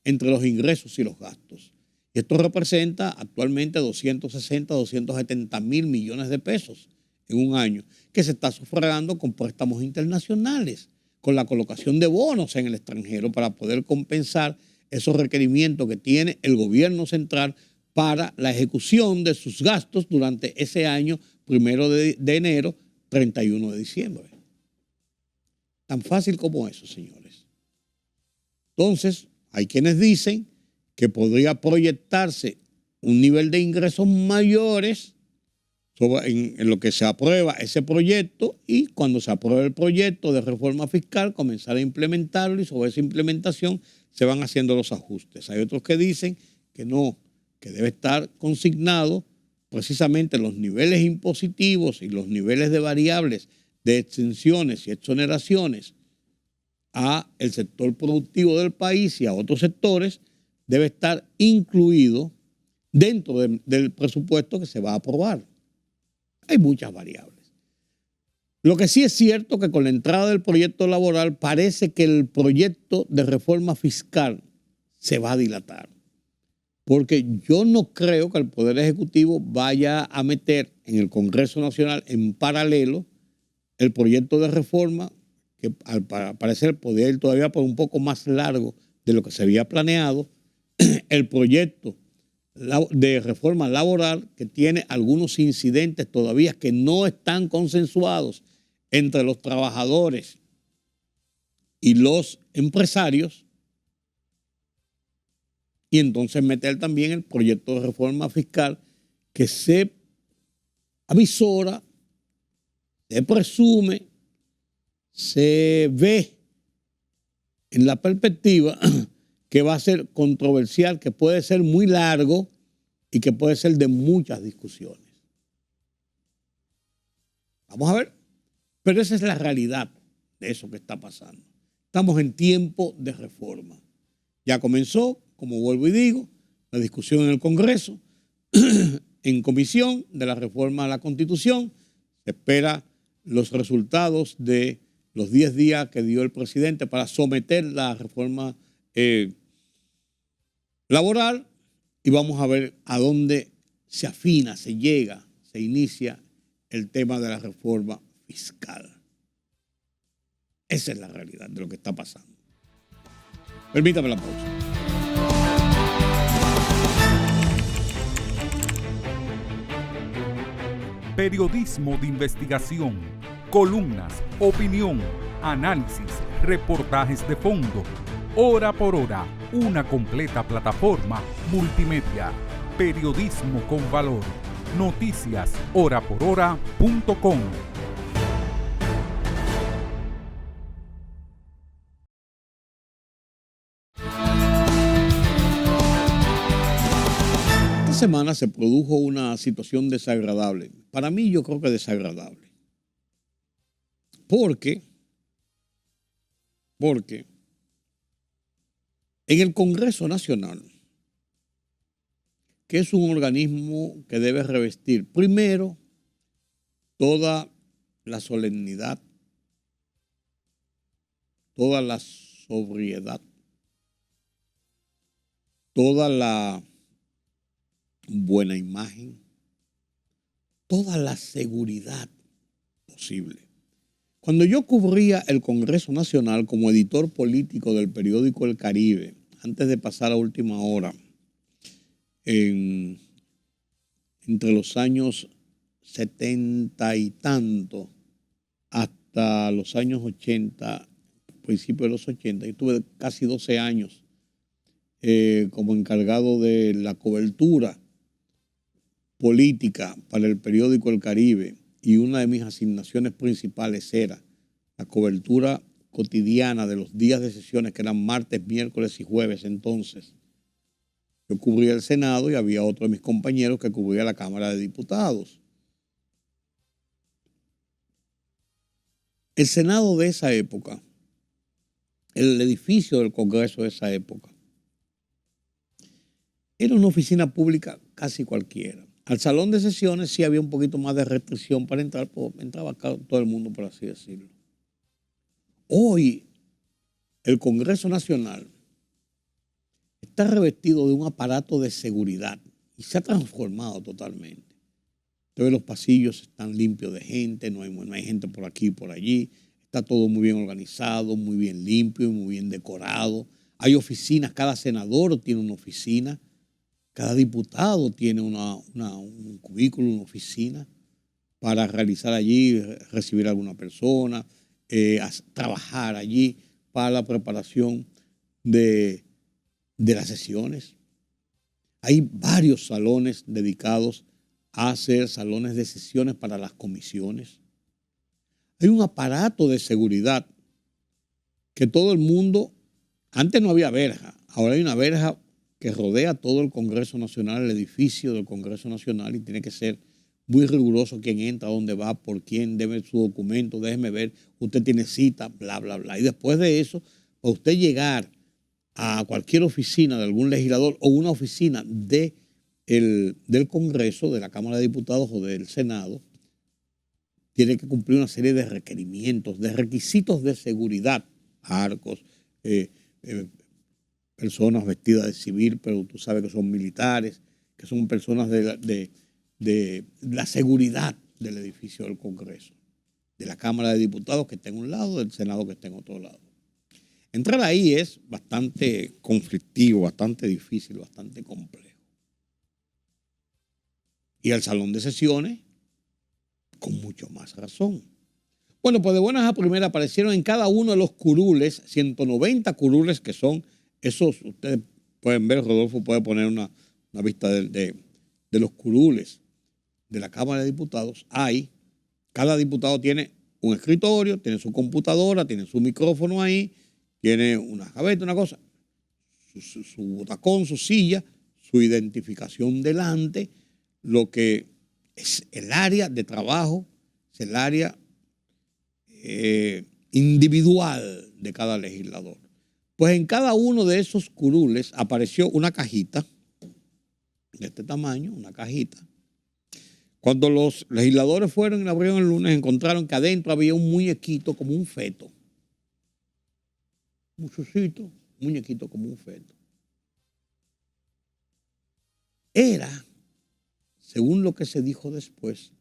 entre los ingresos y los gastos. Y esto representa actualmente 260, 270 mil millones de pesos en un año, que se está sufragando con préstamos internacionales, con la colocación de bonos en el extranjero para poder compensar esos requerimientos que tiene el gobierno central para la ejecución de sus gastos durante ese año 1 de enero, 31 de diciembre. Tan fácil como eso, señores. Entonces, hay quienes dicen que podría proyectarse un nivel de ingresos mayores en lo que se aprueba ese proyecto y cuando se apruebe el proyecto de reforma fiscal comenzar a implementarlo y sobre esa implementación se van haciendo los ajustes. Hay otros que dicen que no, que debe estar consignado precisamente los niveles impositivos y los niveles de variables de exenciones y exoneraciones a el sector productivo del país y a otros sectores, debe estar incluido dentro del presupuesto que se va a aprobar. Hay muchas variables. Lo que sí es cierto que con la entrada del proyecto laboral parece que el proyecto de reforma fiscal se va a dilatar. Porque yo no creo que el Poder Ejecutivo vaya a meter en el Congreso Nacional en paralelo el proyecto de reforma que al parecer podría ir todavía por un poco más largo de lo que se había planeado, el proyecto de reforma laboral que tiene algunos incidentes todavía que no están consensuados entre los trabajadores y los empresarios, y entonces meter también el proyecto de reforma fiscal que se avisora, se presume, se ve en la perspectiva que va a ser controversial, que puede ser muy largo y que puede ser de muchas discusiones. Vamos a ver. Pero esa es la realidad de eso que está pasando. Estamos en tiempo de reforma. Ya comenzó, como vuelvo y digo, la discusión en el Congreso, en comisión de la reforma a la Constitución. Se espera los resultados de los 10 días que dio el presidente para someter la reforma laboral, y vamos a ver a dónde se afina, se llega, se inicia el tema de la reforma fiscal. Esa es la realidad de lo que está pasando. Permítame la pausa. Periodismo de investigación, columnas, opinión, análisis, reportajes de fondo. Hora por hora, una completa plataforma multimedia. Periodismo con valor. Noticias horaporhora.com. Esta semana se produjo una situación desagradable. Para mí, yo creo que desagradable. Porque en el Congreso Nacional, que es un organismo que debe revestir primero toda la solemnidad, toda la sobriedad, toda la buena imagen, toda la seguridad posible. Cuando yo cubría el Congreso Nacional como editor político del periódico El Caribe, antes de pasar a última hora, entre los años 70 y tanto hasta los años 80, principios de los 80, yo tuve casi 12 años como encargado de la cobertura política para el periódico El Caribe, y una de mis asignaciones principales era la cobertura cotidiana de los días de sesiones, que eran martes, miércoles y jueves. Entonces, yo cubría el Senado y había otro de mis compañeros que cubría la Cámara de Diputados. El Senado de esa época, el edificio del Congreso de esa época, era una oficina pública casi cualquiera. Al salón de sesiones sí había un poquito más de restricción para entrar, pues entraba acá todo el mundo, por así decirlo. Hoy, el Congreso Nacional está revestido de un aparato de seguridad y se ha transformado totalmente. Entonces los pasillos están limpios de gente, no hay gente por aquí y por allí. Está todo muy bien organizado, muy bien limpio y muy bien decorado. Hay oficinas, cada senador tiene una oficina. Cada diputado tiene un cubículo, una oficina para realizar allí, recibir a alguna persona, trabajar allí para la preparación de las sesiones. Hay varios salones dedicados a hacer salones de sesiones para las comisiones. Hay un aparato de seguridad que todo el mundo, antes no había verja, ahora hay una verja que rodea todo el Congreso Nacional, el edificio del Congreso Nacional, y tiene que ser muy riguroso quién entra, dónde va, por quién, debe su documento, déjeme ver, usted tiene cita, bla, bla, bla. Y después de eso, para usted llegar a cualquier oficina de algún legislador o una oficina del Congreso, de la Cámara de Diputados o del Senado, tiene que cumplir una serie de requerimientos, de requisitos de seguridad, arcos, personas vestidas de civil, pero tú sabes que son militares, que son personas de la seguridad del edificio del Congreso, de la Cámara de Diputados que está en un lado, del Senado que está en otro lado. Entrar ahí es bastante conflictivo, bastante difícil, bastante complejo. Y al salón de sesiones, con mucho más razón. Bueno, pues de buenas a primeras aparecieron en cada uno de los curules, 190 curules que son esos, ustedes pueden ver, Rodolfo puede poner una vista de los curules de la Cámara de Diputados. Cada diputado tiene un escritorio, tiene su computadora, tiene su micrófono ahí, tiene una gaveta, una cosa, su butacón, su silla, su identificación delante, lo que es el área de trabajo, es el área individual de cada legislador. Pues en cada uno de esos curules apareció una cajita de este tamaño, una cajita. Cuando los legisladores fueron y la abrieron el lunes, encontraron que adentro había un muñequito como un feto. Un muñequito como un feto. Era, según lo que se dijo después,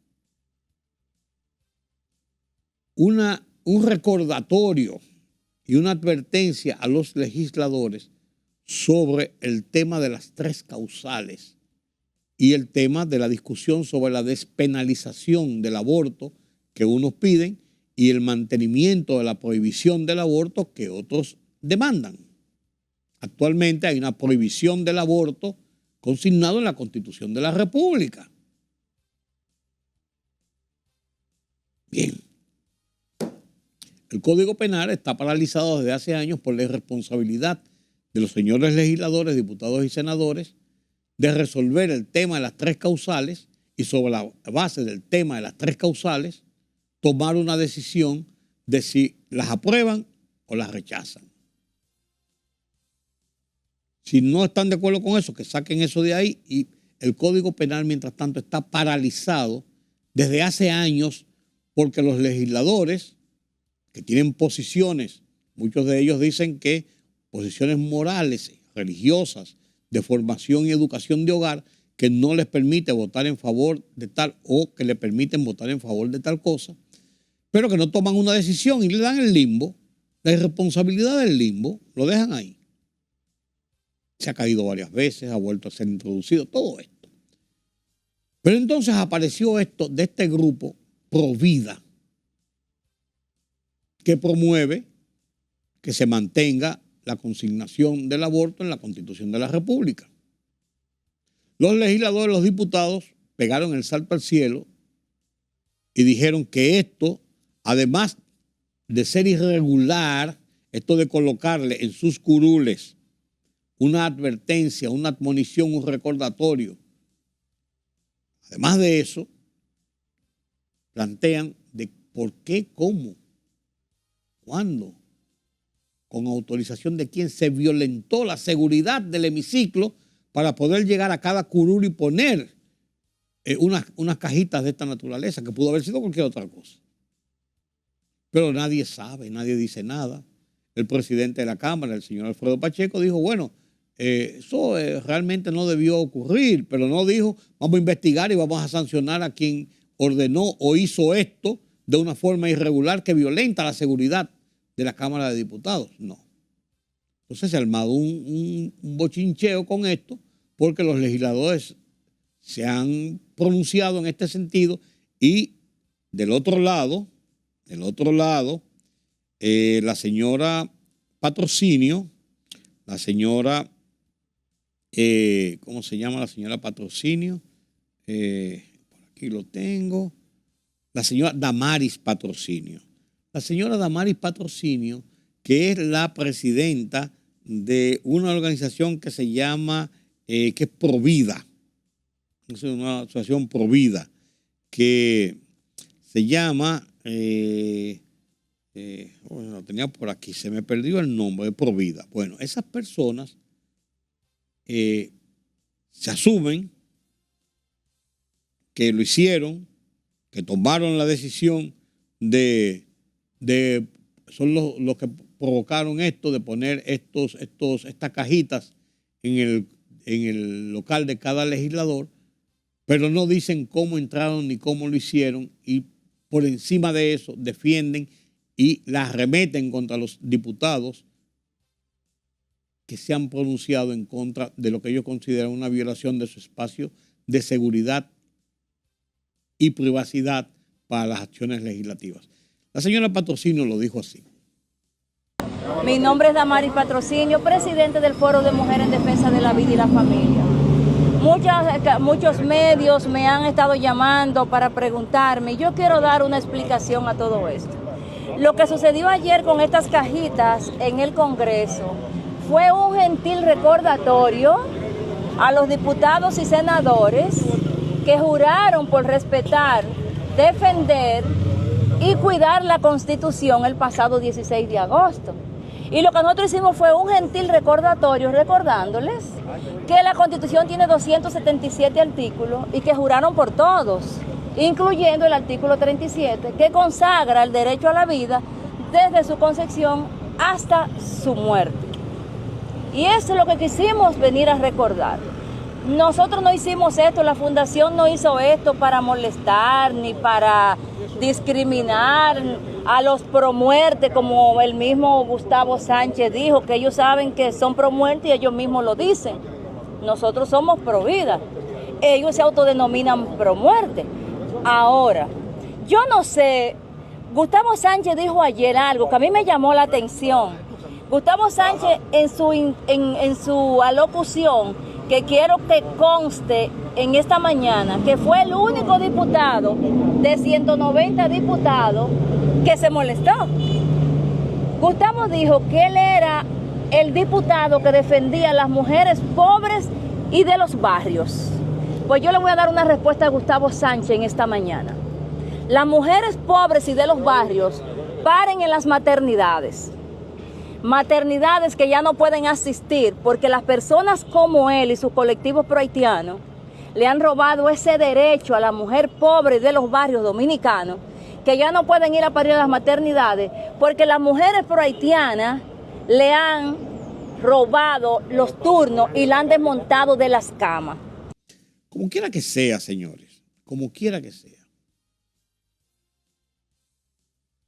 un recordatorio y una advertencia a los legisladores sobre el tema de las 3 causales y el tema de la discusión sobre la despenalización del aborto que unos piden y el mantenimiento de la prohibición del aborto que otros demandan. Actualmente hay una prohibición del aborto consignado en la Constitución de la República. Bien. El Código Penal está paralizado desde hace años por la irresponsabilidad de los señores legisladores, diputados y senadores de resolver el tema de las 3 causales y sobre la base del tema de las 3 causales tomar una decisión de si las aprueban o las rechazan. Si no están de acuerdo con eso, que saquen eso de ahí, y el Código Penal, mientras tanto, está paralizado desde hace años porque los legisladores que tienen posiciones, muchos de ellos dicen que posiciones morales, religiosas, de formación y educación de hogar, que no les permite votar en favor de tal o que le permiten votar en favor de tal cosa, pero que no toman una decisión y le dan el limbo, la irresponsabilidad del limbo, lo dejan ahí. Se ha caído varias veces, ha vuelto a ser introducido, todo esto. Pero entonces apareció esto de este grupo Provida, que promueve que se mantenga la consignación del aborto en la Constitución de la República. Los legisladores, los diputados, pegaron el salto al cielo y dijeron que esto, además de ser irregular, esto de colocarle en sus curules una advertencia, una admonición, un recordatorio, además de eso, plantean de por qué, cómo, cuándo, con autorización de quién se violentó la seguridad del hemiciclo para poder llegar a cada curul y poner unas cajitas de esta naturaleza, que pudo haber sido cualquier otra cosa. Pero nadie sabe, nadie dice nada. El presidente de la Cámara, el señor Alfredo Pacheco, dijo, bueno, eso realmente no debió ocurrir, pero no dijo, vamos a investigar y vamos a sancionar a quien ordenó o hizo esto de una forma irregular que violenta la seguridad de la Cámara de Diputados. No. Entonces se ha armado un bochincheo con esto porque los legisladores se han pronunciado en este sentido y del otro lado, la señora Patrocinio, la señora, ¿cómo se llama la señora Patrocinio? Por aquí lo tengo. La señora Damaris Patrocinio. La señora Damaris Patrocinio, que es la presidenta de una organización que se llama, que es Provida, es una asociación Provida, que se llama, lo tenía por aquí, se me perdió el nombre de Provida. Bueno, esas personas se asumen que lo hicieron, que tomaron la decisión son los que provocaron esto de poner estas cajitas en el local de cada legislador, pero no dicen cómo entraron ni cómo lo hicieron y por encima de eso defienden y las arremeten contra los diputados que se han pronunciado en contra de lo que ellos consideran una violación de su espacio de seguridad y privacidad para las acciones legislativas. La señora Patrocinio lo dijo así. Mi nombre es Damaris Patrocinio, presidente del Foro de Mujeres en Defensa de la Vida y la Familia. Muchos medios me han estado llamando para preguntarme, y yo quiero dar una explicación a todo esto. Lo que sucedió ayer con estas cajitas en el Congreso fue un gentil recordatorio a los diputados y senadores que juraron por respetar, defender y cuidar la Constitución el pasado 16 de agosto. Y lo que nosotros hicimos fue un gentil recordatorio recordándoles que la Constitución tiene 277 artículos y que juraron por todos, incluyendo el artículo 37, que consagra el derecho a la vida desde su concepción hasta su muerte. Y eso es lo que quisimos venir a recordar. Nosotros no hicimos esto, la Fundación no hizo esto para molestar ni para discriminar a los pro muerte, como el mismo Gustavo Sánchez dijo, que ellos saben que son pro muerte y ellos mismos lo dicen. Nosotros somos pro vida. Ellos se autodenominan pro muerte. Ahora, yo no sé, Gustavo Sánchez dijo ayer algo que a mí me llamó la atención. Gustavo Sánchez en su alocución, que quiero que conste en esta mañana, que fue el único diputado de 190 diputados que se molestó. Gustavo dijo que él era el diputado que defendía a las mujeres pobres y de los barrios. Pues yo le voy a dar una respuesta a Gustavo Sánchez en esta mañana. Las mujeres pobres y de los barrios paren en las maternidades. Maternidades que ya no pueden asistir porque las personas como él y sus colectivos prohaitianos le han robado ese derecho a la mujer pobre de los barrios dominicanos, que ya no pueden ir a parir a las maternidades porque las mujeres prohaitianas le han robado los turnos y la han desmontado de las camas. Como quiera que sea, señores, como quiera que sea.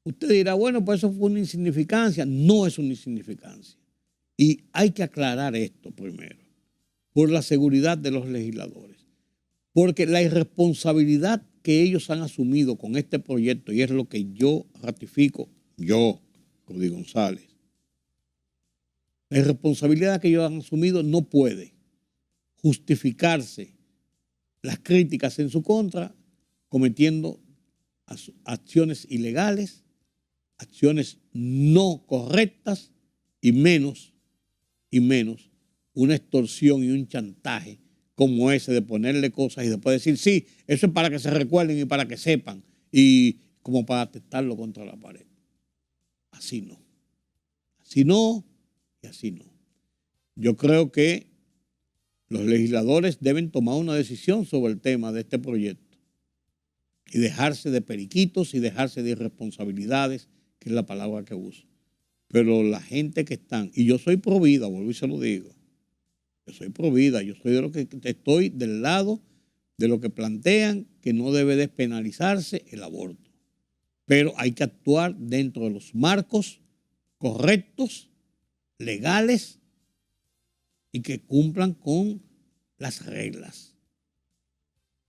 Usted dirá, bueno, pues eso fue una insignificancia. No es una insignificancia. Y hay que aclarar esto primero, por la seguridad de los legisladores. Porque la irresponsabilidad que ellos han asumido con este proyecto, y es lo que yo ratifico, yo, Rudy González, la irresponsabilidad que ellos han asumido no puede justificarse las críticas en su contra cometiendo acciones ilegales, acciones no correctas y menos una extorsión y un chantaje como ese de ponerle cosas y después decir, sí, eso es para que se recuerden y para que sepan y como para atestarlo contra la pared. Así no. Así no y así no. Yo creo que los legisladores deben tomar una decisión sobre el tema de este proyecto y dejarse de periquitos y dejarse de irresponsabilidades, que es la palabra que uso. Pero la gente que están, y yo soy pro vida, vuelvo y se lo digo, yo soy pro vida, yo soy de lo que estoy del lado de lo que plantean que no debe despenalizarse el aborto. Pero hay que actuar dentro de los marcos correctos, legales y que cumplan con las reglas,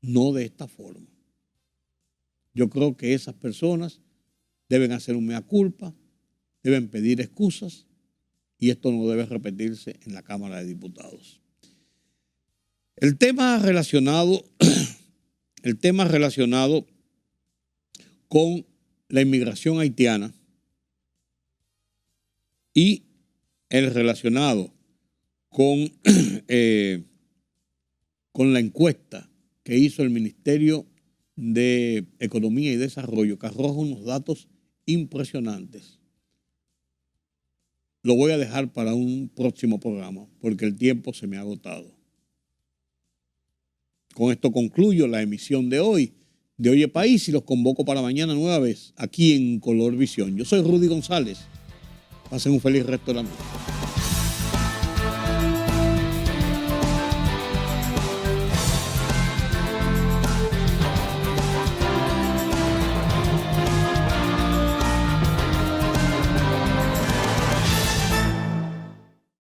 no de esta forma. Yo creo que esas personas deben hacer un mea culpa, deben pedir excusas y esto no debe repetirse en la Cámara de Diputados. El tema relacionado con la inmigración haitiana y el relacionado con la encuesta que hizo el Ministerio de Economía y Desarrollo, que arroja unos datos impresionantes. Lo voy a dejar para un próximo programa porque el tiempo se me ha agotado. Con esto concluyo la emisión de hoy de Oye País y los convoco para mañana nueva vez aquí en Color Visión. Yo soy Rudy González. Pasen un feliz resto de la noche.